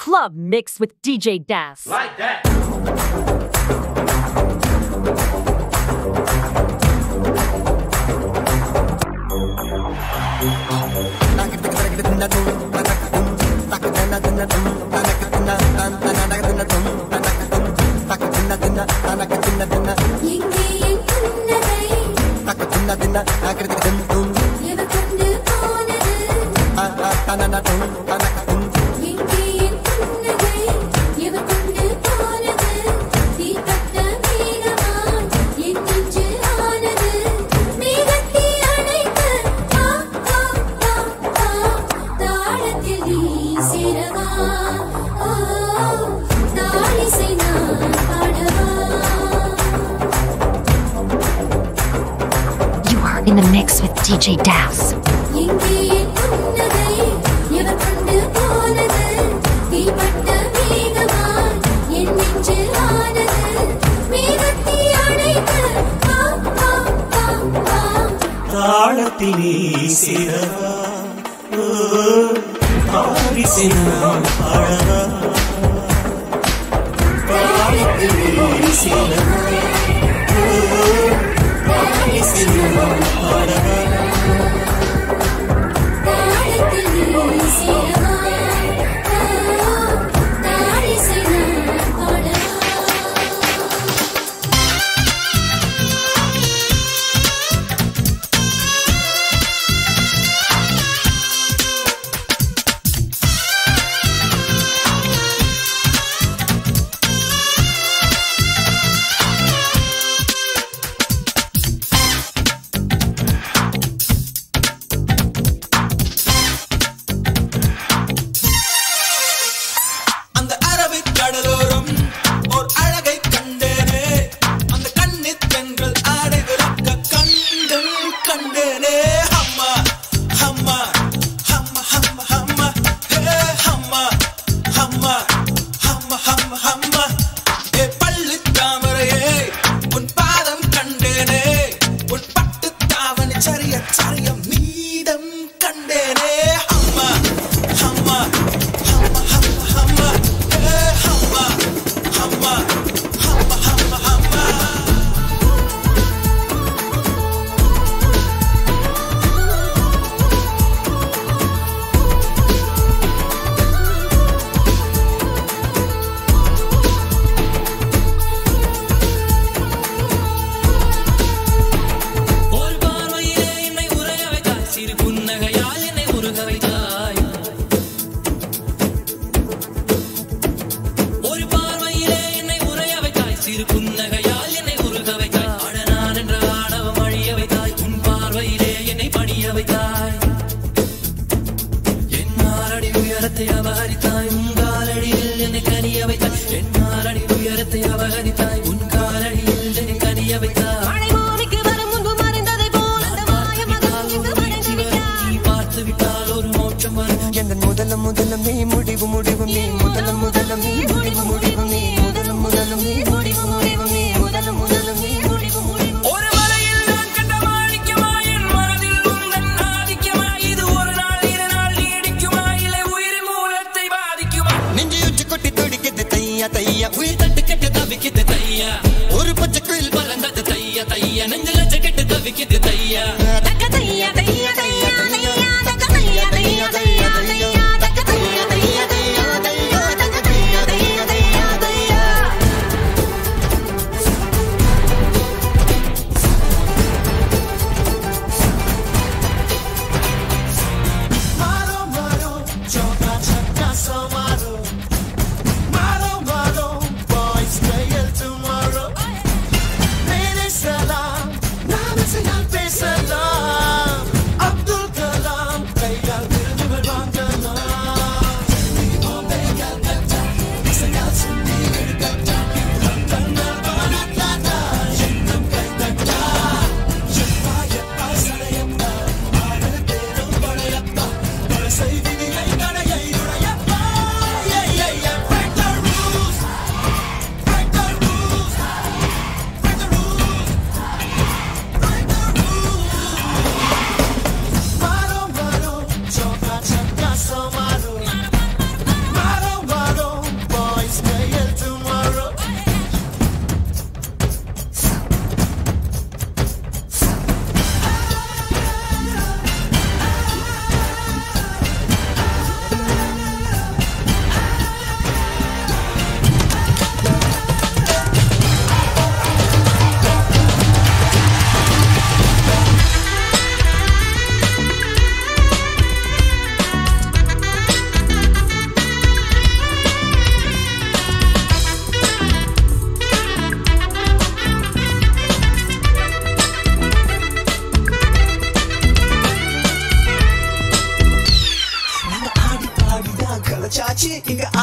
Club Mix with DJ Das. Like that. In the mix with DJ Das.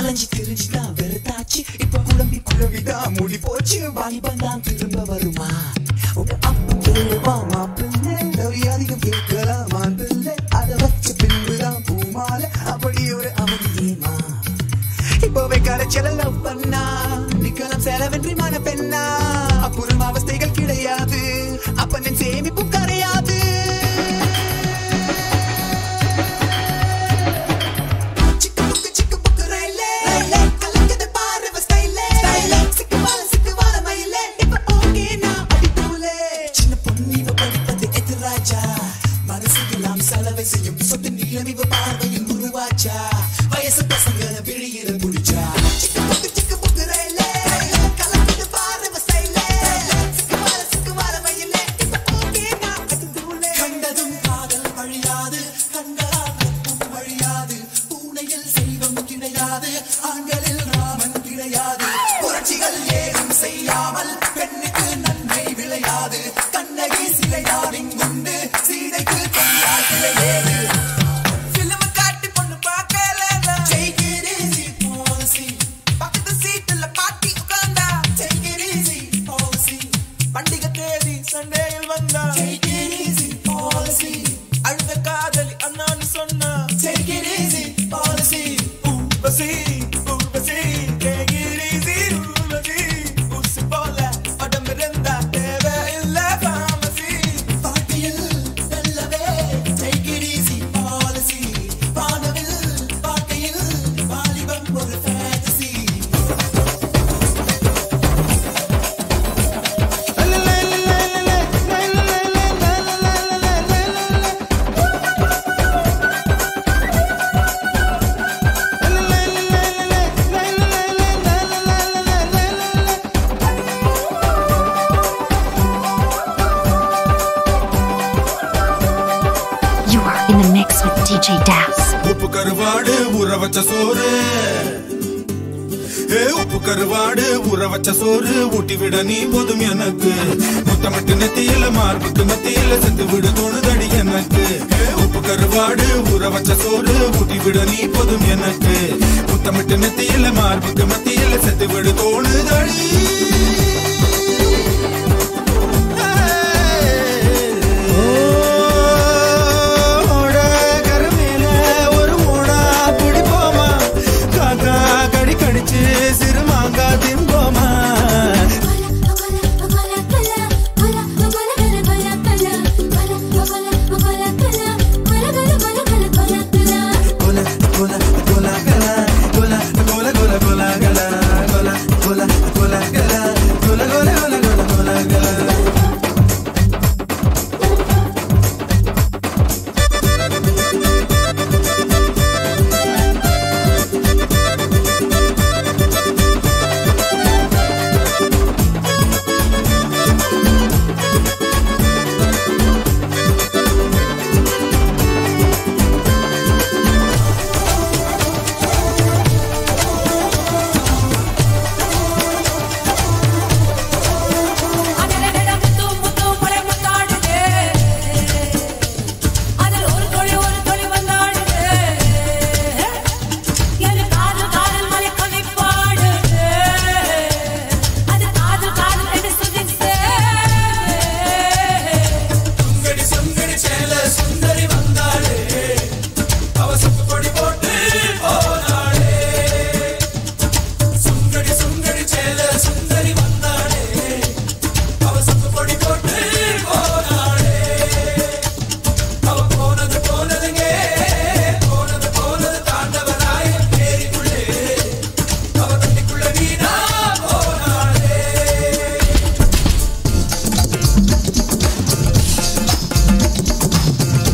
அலைஞ்சி திரிஞ்சுதான் வெறுத்தாச்சு. இப்ப குழம்பிதான் மூடி போச்சு. வாலிபந்தான் திரும்ப வருமா? உங்க அப்பா கேளுவா மாப்பிள்ளை, அதிகம் கேட்கலாமா பிள்ளை? அதை வச்ச பின்புதான் பூமால அப்படி ஒரு அவதியேமா? இப்போவே கரைச்சல லவ் பண்ணா நிக்கலாம் செலவென்றி மன பெண்ணா. அப்புறம் அவஸ்தைகள் கிடையாது, அப்பனின் சேமிப்பு கரையாது. சொத்து நீளம் இவ பார்வையில் உருவாச்சா. வயசு பசங்கள விழியில முடிச்சா. கண்டதும் காதல் வழியாது, கண்டதும் வழியாது. பூனையில் செல்வம் கிடையாது, ஆண்களில் ராமன் கிடையாது. புரட்சிகள் ஏதும் செய்யாமல் பெண்ணுக்கு நன்மை விளையாது. கண்ணகி சிலைதான் இங்குண்டு, சீதைக்கு கையால் விளையேது. அழுத காதலி அண்ணான்னு சொன்னா take it easy policy. Urvashi Urvashi take it easy Urvashi. ஊசி போல படம் இருந்தா தேவை இல்ல pharmacy. வாழ்க்கையில் நல்லவே take it easy policy. வானவில் வாழ்க்கையில் வாலிபம் ஒரு fantasy. You are in the mix with DJ Das. உப்பு கருவாடு ஊற வச்ச சோறு, உப்பு கருவாடு ஊற வச்ச சோறு ஊட்டி விட நீ போதும் எனக்கு. முத்தமிட்டு நெத்தியில மார்புக்கு மத்தியில செத்து விடு தோணுதடி எனக்கு. உப்பு கருவாடு ஊற வச்ச சோறு ஊட்டி விட நீ போதும் எனக்கு. முத்தமிட்டு நெத்தியில மார்புக்கு மத்தியில செத்து விடு தோணுதடி.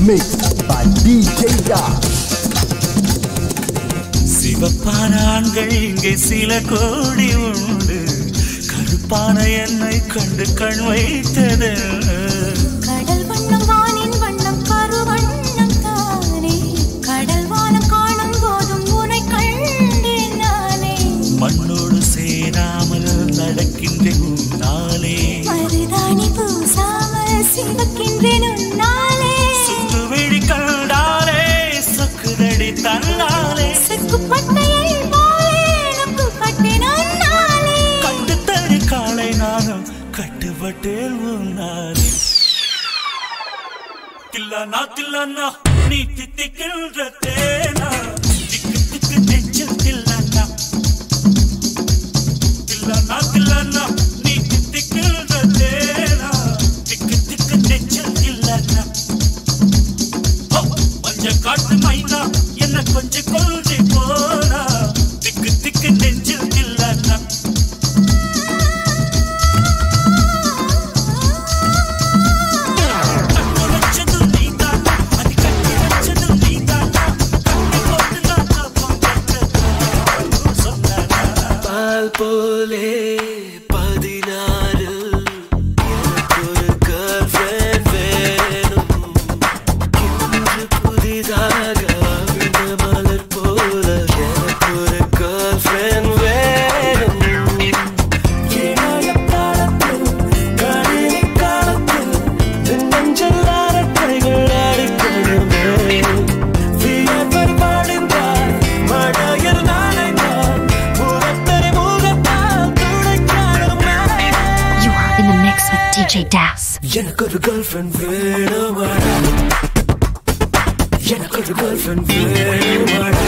Mixed by DJ Das. சிவப்பான ஆண்கள் இங்கே சில கோடி உண்டு, கருப்பான என்னை கண்டு கண் வைத்தது. கடல் வண்ணம் வானின் வண்ணம் கருவண்ணம் தானே, கடல் வானம் காணும் போதும் உனை கண்டேன் நானே. மண்ணோடு சேராமல் நடக்கின்றேன் உன்னாலே, மருதாணி பூசாமல் சிவக்கின்றேன் உன்னாலே. சுற்று விழி கண்டாலே சொக்குதடி தன்னாலே, செக்குப்பட்டையை போலே தில்லானா நீ தித்திக்கின்ற தேனா திக்கு திக்கு நெஞ்சில் தில்லானா தில்லானா நீ தித்திக்கின்ற தேனா திக்கு திக்கு நெஞ்சில் தில்லானா மஞ்ச காட்டு மைனா என்ன கொஞ்சம் கொள்கை போனா திக்கு திக்கு நெஞ்சில் தில்லானா போலே 16 எனக்கொரு girlfriend வேணும் இன்று புதிதாக விழுந்த மலர் போல எனக்கொரு girlfriend வேணும் இளைய காலத்தில் கணினி காலத்தில் நெஞ்சல் அரட்டைகள் அடிக்கணுமே வியர்வர் பாடிந்தார் மழையில் நனைந்தார் In the mix with DJ Das. எனக்கொரு girlfriend வேணுமாடா எனக்கொரு girlfriend வேணுமாடா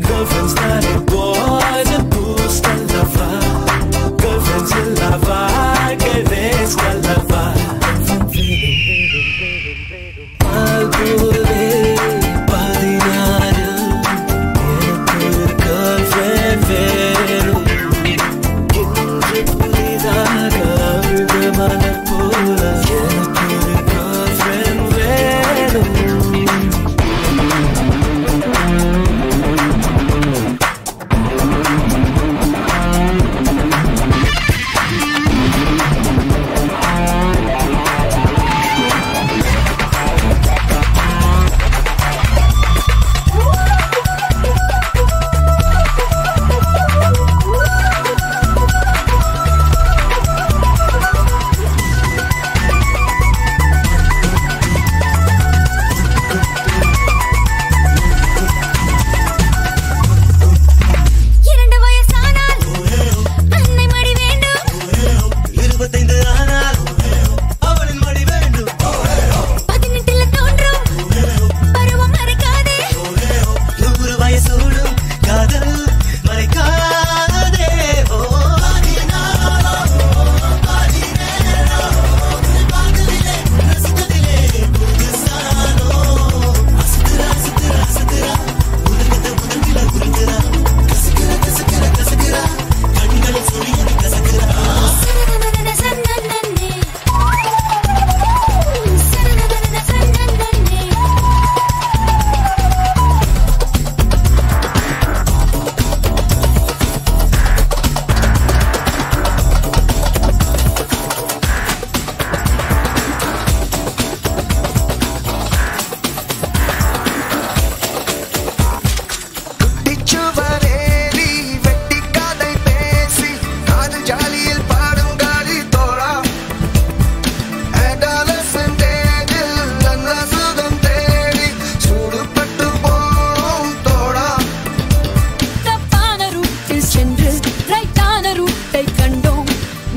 Girlfriends that are boys and boost the lover Girlfriends in lava que ves the lover Alpule 16 எனக்கொரு girlfriend வேணும் இன்று புதிதாக மலர் போல எனக்கொரு girlfriend வேணும்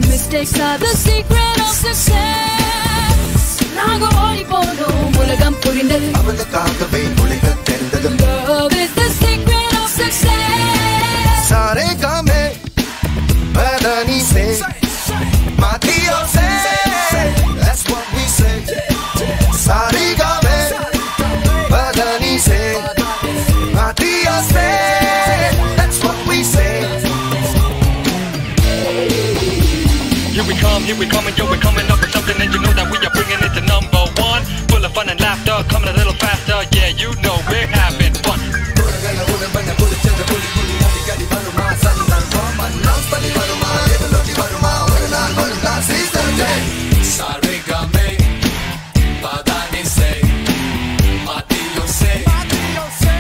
Mistakes are the secret of success. நாங்க ஓடி போனோம் உலகம் புரிந்தது அவளுக்காகவே உலக தெரிந்தது Love is the secret of success. सारे कामे बदनी से मातियों से That's what we say सारे कामे बदनी से मातियों से That's what we say Here we come, and yo, we're coming up with something, and you know that we are bringing it to #1. Full of fun and laughter, coming a little faster, yeah, you know we're having fun.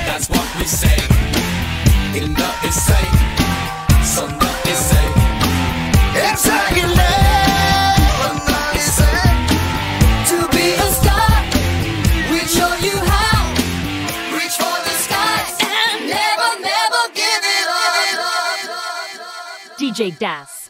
That's what we say. In the essay, son the essay. Exactly To be a star, we show you how. Reach for the skies And never, never give it up. DJ Das.